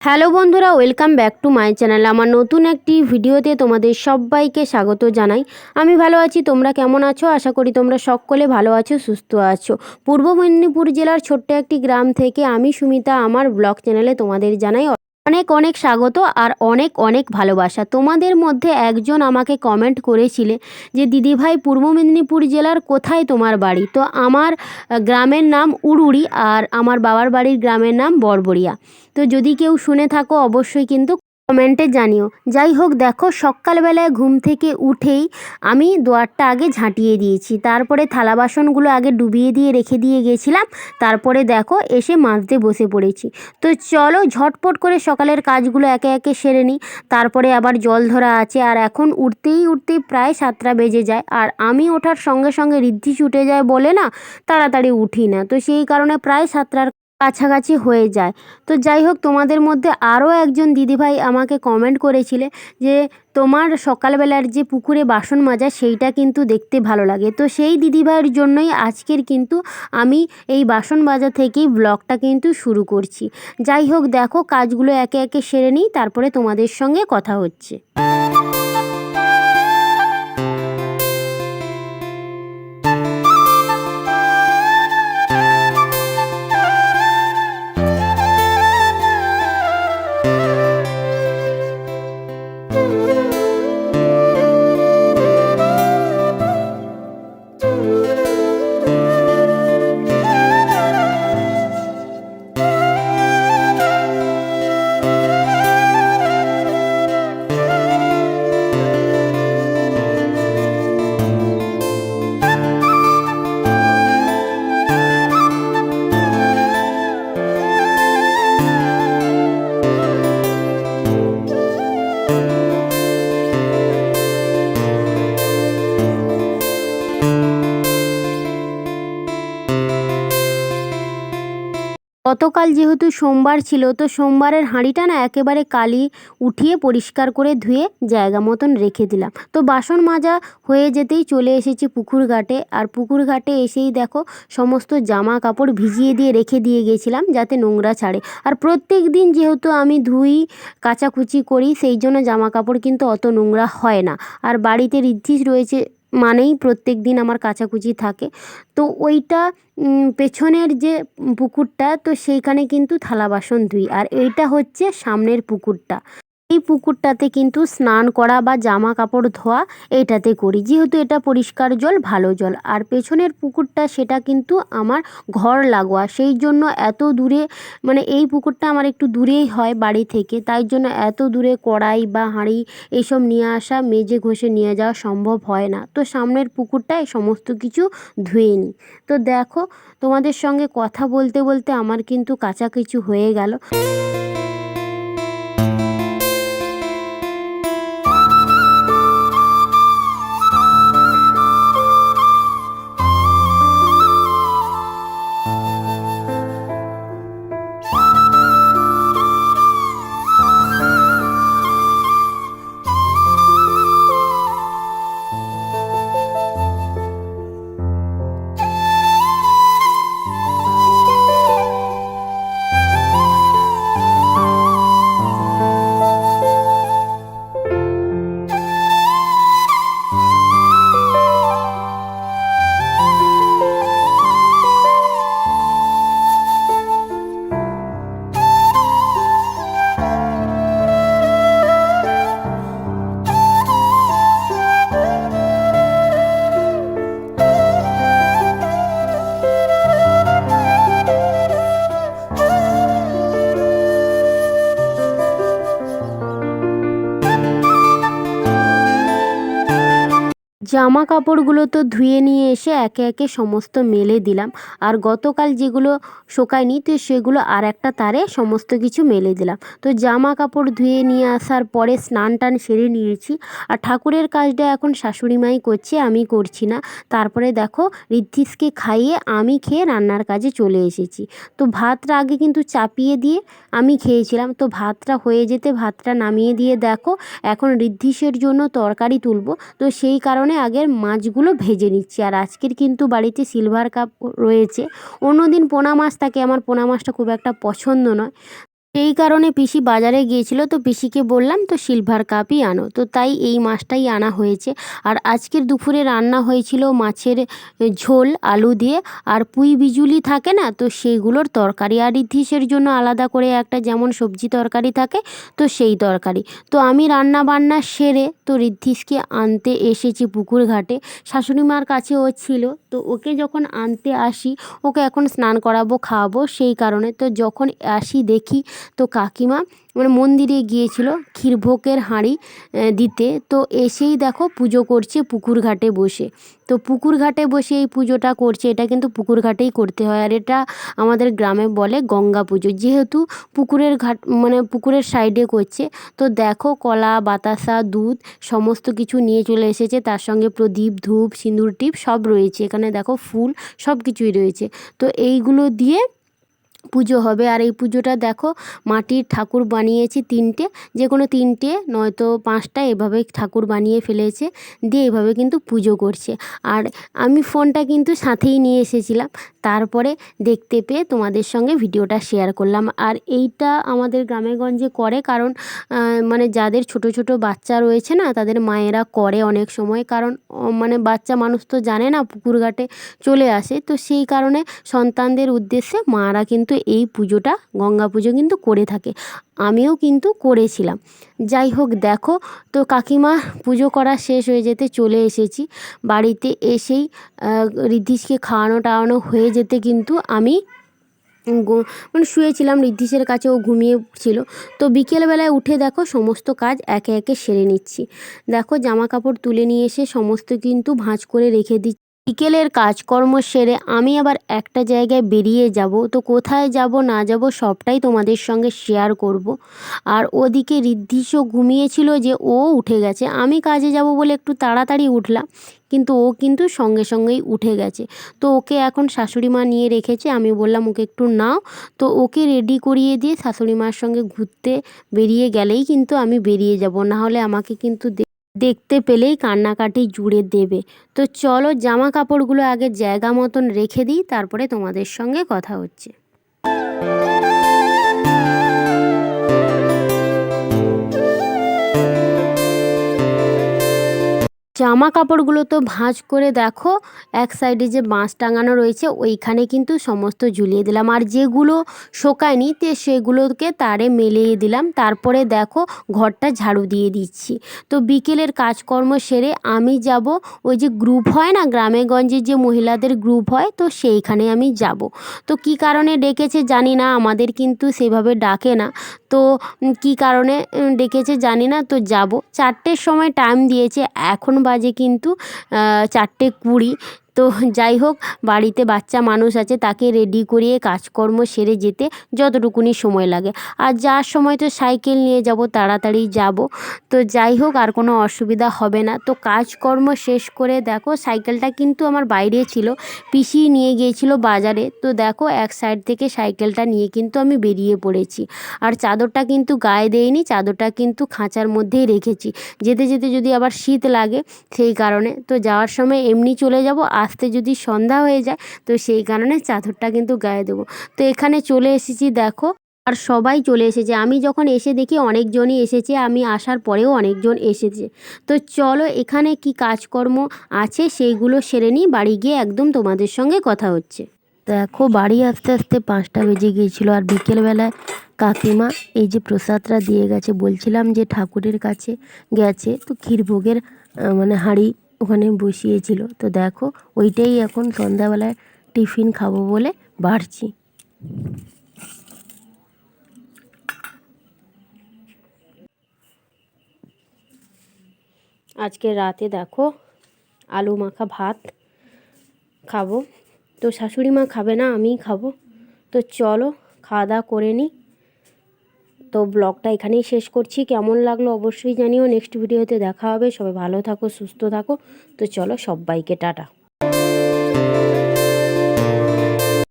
Hello বন্ধুরা, welcome back to my channel. আমার নতুন একটি ভিডিওতে তোমাদের সবাইকে স্বাগত জানাই। আমি ভালো আছি, তোমরা কেমন আছো? আশা করি তোমরা সকলে ভালো আছো, সুস্থ আছো। পূর্ব মেদিনীপুর জেলার ছোট্ট একটি গ্রাম থেকে আমি সুমিতা আমার ব্লগ চ্যানেলে তোমাদের জানাই অনেক অনেক স্বাগত আর অনেক অনেক ভালোবাসা। তোমাদের মধ্যে একজন আমাকে কমেন্ট করেছিলে যে দিদিভাই, পূর্ব মেদিনীপুর জেলার কোথায় তোমার বাড়ি? তো আমার গ্রামের নাম উড়ুড়ি আর আমার বাবার বাড়ির গ্রামের নাম বড়বড়িয়া। তো যদি কেউ শুনে থাকো অবশ্যই কিন্তু কমেন্টে জানিও। যাই হোক, দেখো সকালবেলায় ঘুম থেকে উঠেই আমি দুয়ারটা আগে ঝাঁটিয়ে দিয়েছি, তারপরে থালা বাসনগুলো আগে ডুবিয়ে দিয়ে রেখে দিয়ে গেছিলাম, তারপরে দেখো এসে মাজতে বসে পড়েছি। তো চলো ঝটপট করে সকালের কাজগুলো একে একে সেরে নিই। তারপরে আবার জল ধরা আছে, আর এখন উঠতেই উঠতেই প্রায় 7টা বেজে যায়, আর আমি ওঠার সঙ্গে সঙ্গে ঋদ্ধি ছুটে যায় বলে না তাড়াতাড়ি উঠি না, তো সেই কারণে প্রায় 7টার কাছাকাছি হয়ে যায়। তো যাই হোক, তোমাদের মধ্যে আরও একজন দিদিভাই আমাকে কমেন্ট করেছিলে যে তোমার সকালবেলার যে পুকুরে বাসন মাজা সেইটা কিন্তু দেখতে ভালো লাগে। তো সেই দিদিভাইয়ের জন্যই আজকের কিন্তু আমি এই বাসন মাজা থেকেই ব্লগটা কিন্তু শুরু করছি। যাই হোক, দেখো কাজগুলো একে একে সেরে নিই, তারপরে তোমাদের সঙ্গে কথা হচ্ছে। গতকাল যেহেতু সোমবার ছিল, তো সোমবারের হাঁড়িটা না একেবারে কালি উঠিয়ে পরিষ্কার করে ধুয়ে জায়গা মতন রেখে দিলাম। তো বাসন মাজা হয়ে যেতেই চলে এসেছি পুকুর ঘাটে, আর পুকুর ঘাটে এসেই দেখো সমস্ত জামা কাপড় ভিজিয়ে দিয়ে রেখে দিয়ে গেছিলাম যাতে নোংরা ছাড়ে। আর প্রত্যেক দিন যেহেতু আমি ধুই কাচাকুচি করি, সেই জন্য জামা কাপড় কিন্তু অত নোংরা হয় না। আর বাড়িতে ঋদ্ধি রয়েছে মানেই প্রত্যেক দিন আমার কাচাকুচি থাকে। তো ওইটা পেছনের যে পুকুরটা, তো সেইখানে কিন্তু থালা বাসন ধুই, আর এইটা হচ্ছে সামনের পুকুরটা। এই পুকুরটাতে কিন্তু স্নান করা বা জামা কাপড় ধোয়া এইটাতে করি, যেহেতু এটা পরিষ্কার জল, ভালো জল। আর পেছনের পুকুরটা সেটা কিন্তু আমার ঘর লাগোয়া, সেই জন্য এত দূরে, মানে এই পুকুরটা আমার একটু দূরেই হয় বাড়ি থেকে, তাই জন্য এত দূরে কড়াই বা হাঁড়ি এইসব নিয়ে আসা, মেজে ঘষে নিয়ে যাওয়া সম্ভব হয় না। তো সামনের পুকুরটায় সমস্ত কিছু ধুয়ে নিই। তো দেখো, তোমাদের সঙ্গে কথা বলতে বলতে আমার কিন্তু কাচাকুচি হয়ে গেল। জামা কাপড়গুলো তো ধুয়ে নিয়ে এসে একে একে সমস্ত মেলে দিলাম, আর গতকাল যেগুলো শোকায়নি তো সেগুলো আর একটা তারে সমস্ত কিছু মেলে দিলাম। তো জামা কাপড় ধুয়ে নিয়ে আসার পরে স্নান টান সেরে নিয়েছি, আর ঠাকুরের কাজটা এখন শাশুড়ি মাই করছে, আমি করছি না। তারপরে দেখো ঋদ্ধিসকে খাইয়ে আমি খেয়ে রান্নার কাজে চলে এসেছি। তো ভাতটা আগে কিন্তু চাপিয়ে দিয়ে আমি খেয়েছিলাম, তো ভাতটা হয়ে যেতে ভাতটা নামিয়ে দিয়ে দেখো এখন ঋদ্ধিসের জন্য তরকারি তুলবো, তো সেই কারণে আগের মাছগুলো ভেজে নিচ্ছি। আর আজকের কিন্তু বাড়িতে সিলভার কাপ রয়েছে, অন্যদিন পোনা মাছ থাকে, আমার পোনা মাছটা খুব একটা পছন্দ নয়। এই কারণে পিসি বাজারে গিয়েছিল, তো পিসিকে বললাম তো সিলভার কাপই আনো, তো তাই এই মাছটাই আনা হয়েছে। আর আজকের দুপুরে রান্না হয়েছিল মাছের ঝোল আলু দিয়ে, আর পুঁই বিজুলি থাকে না, তো সেইগুলোর তরকারি, আর রিদ্ধিসের জন্য আলাদা করে একটা যেমন সবজি তরকারি থাকে, তো সেই তরকারি। তো আমি রান্না বান্না সেরে তো রিদ্ধিসকে আনতে এসেছি পুকুর ঘাটে। শাশুড়ি মার কাছে ও ছিল, তো ওকে যখন আনতে আসি, ওকে এখন স্নান করাবো খাওয়াবো, সেই কারণে তো যখন আসি দেখি তো কাকিমা মানে মন্দিরে গিয়েছিল ক্ষীরভোগের হাঁড়ি দিতে, তো এসেই দেখো পুজো করছে পুকুর ঘাটে বসে। তো পুকুর ঘাটে বসে এই পুজোটা করছে, এটা কিন্তু পুকুর ঘাটেই করতে হয়, আর এটা আমাদের গ্রামে বলে গঙ্গা পুজো, যেহেতু পুকুরের ঘাট মানে পুকুরের সাইডে করছে। তো দেখো কলা বাতাসা দুধ সমস্ত কিছু নিয়ে চলে এসেছে, তার সঙ্গে প্রদীপ ধূপ সিঁদুর টিপ সব রয়েছে, এখানে দেখো ফুল সব কিছুই রয়েছে। তো এইগুলো দিয়ে পুজো হবে। আর এই পুজোটা দেখো মাটির ঠাকুর বানিয়েছি তিনটে, যে কোনো তিনটে নয়তো পাঁচটা এভাবে ঠাকুর বানিয়ে ফেলেছে, দিয়ে এভাবে কিন্তু পুজো করছে। আর আমি ফোনটা কিন্তু সাথেই নিয়ে এসেছিলাম, তারপরে দেখতে পেয়ে তোমাদের সঙ্গে ভিডিওটা শেয়ার করলাম। আর এইটা আমাদের গ্রামেগঞ্জে করে, কারণ মানে যাদের ছোট ছোট বাচ্চা রয়েছে না, তাদের মায়েরা করে অনেক সময়, কারণ মানে বাচ্চা মানুষ তো জানে না পুকুর ঘাটে চলে আসে, তো সেই কারণে সন্তানদের উদ্দেশ্যে মারা কিন্তু এই পুজোটা গঙ্গা পুজো কিন্তু করে থাকে। আমিও কিন্তু করেছিলাম। যাই হোক দেখো, তো কাকিমা পুজো করা শেষ হয়ে যেতে চলে এসেছি বাড়িতে। এসেই ঋদ্ধিষকে খাওয়ানো টাওয়ানো হয়ে যেতে কিন্তু আমি মানে শুয়েছিলাম ঋদ্ধিষের কাছে, ও ঘুমিয়েছিল। তো বিকেলবেলায় উঠে দেখো সমস্ত কাজ একে একে সেরে নিচ্ছি। দেখো জামা কাপড় তুলে নিয়ে এসে সমস্ত কিন্তু ভাঁজ করে রেখে দিচ্ছি। বিকেলের কাজকর্ম সেরে আমি আবার একটা জায়গায় বেরিয়ে যাব, তো কোথায় যাব না যাব সবটাই তোমাদের সঙ্গে শেয়ার করব। আর ওদিকে ঋদ্ধিষও ঘুমিয়েছিল, যে ও উঠে গেছে, আমি কাজে যাব বলে একটু তাড়াতাড়ি উঠলাম, কিন্তু ও কিন্তু সঙ্গে সঙ্গেই উঠে গেছে। তো ওকে এখন শাশুড়ি মা নিয়ে রেখেছে, আমি বললাম ওকে একটু নাও, তো ওকে রেডি করিয়ে দিয়ে শাশুড়ি মার সঙ্গে ঘুরতে বেরিয়ে গেলেই কিন্তু আমি বেরিয়ে যাব, না হলে আমাকে কিন্তু দেখতে পেলেই কান্নাকাটি জুড়ে দেবে। তো চলো জামা কাপড়গুলো আগে জায়গা মতন রেখে দিই, তারপরে তোমাদের সঙ্গে কথা হচ্ছে। জামা কাপড়গুলো তো ভাঁজ করে দেখো এক সাইডে যে বাঁশ টাঙানো রয়েছে ওইখানে কিন্তু সমস্ত ঝুলিয়ে দিলাম, আর যেগুলো শোকায়নি তে সেগুলোকে তারে মেলিয়ে দিলাম। তারপরে দেখো ঘরটা ঝাড়ু দিয়ে দিচ্ছি। তো বিকেলের কাজকর্ম সেরে আমি যাব, ওই যে গ্রুপ হয় না গ্রামে গঞ্জে যে মহিলাদের গ্রুপ হয়, তো সেইখানে আমি যাব। তো কি কারণে ডেকেছে জানি না, আমাদের কিন্তু সেভাবে ডাকে না, তো কি কারণে ডেকেছে জানি না। তো যাব, 4টের সময় টাইম দিয়েছে, এখন বাজে কিন্তু 4:20। তো যাই হোক, বাড়িতে বাচ্চা মানুষ আছে, তাকে রেডি করিয়ে কাজকর্ম সেরে যেতে যতটুকুনি সময় লাগে। আর যাওয়ার সময় তো সাইকেল নিয়ে যাব, তাড়াতাড়ি যাব। তো যাই হোক, আর কোনো অসুবিধা হবে না। তো কাজকর্ম শেষ করে দেখো সাইকেলটা কিন্তু আমার বাইরে ছিল, পিসি নিয়ে গিয়েছিল বাজারে। তো দেখো এক সাইড থেকে সাইকেলটা নিয়ে কিন্তু আমি বেরিয়ে পড়েছি। আর চাদরটা কিন্তু গায়ে দেইনি, চাদরটা কিন্তু খাঁচার মধ্যেই রেখেছি, যেতে যেতে যদি আবার শীত লাগে সেই কারণে। তো যাওয়ার সময় এমনি চলে যাব, আসতে যদি সন্ধ্যা হয়ে যায়, তো সেই কারণে চাদরটা কিন্তু গায়ে দেবো। তো এখানে চলে এসেছি দেখো, আর সবাই চলে এসেছে। আমি যখন এসে দেখি অনেকজনই এসেছে, আমি আসার পরেও অনেকজন এসেছে। তো চলো এখানে কি কাজকর্ম আছে সেইগুলো সেরে নিই, বাড়ি গিয়ে একদম তোমাদের সঙ্গে কথা হচ্ছে। দেখো বাড়ি আসতে আসতে 5টা বেজে গিয়েছিলো, আর বিকেলবেলায় কাকিমা এই যে প্রসাদটা দিয়ে গেছে, বলছিলাম যে ঠাকুরের কাছে গেছে, তো ক্ষীরভোগের মানে হাঁড়ি ওখানে বসিয়েছিল। তো দেখো ওইটাই এখন সন্ধ্যাবেলায় টিফিন খাবো বলে বাড়ছি। আজকে রাতে দেখো আলু মাখা ভাত খাবো, তো শাশুড়ি মা খাবে না, আমিই খাবো। তো চলো খাওয়া দাওয়া করে নিই। তো ব্লগটা এখানেই শেষ করছি, কেমন লাগলো অবশ্যই জানিও। নেক্সট ভিডিওতে দেখা হবে, সবাই ভালো থাকো সুস্থ থাকো। তো চলো সবাইকে টাটা।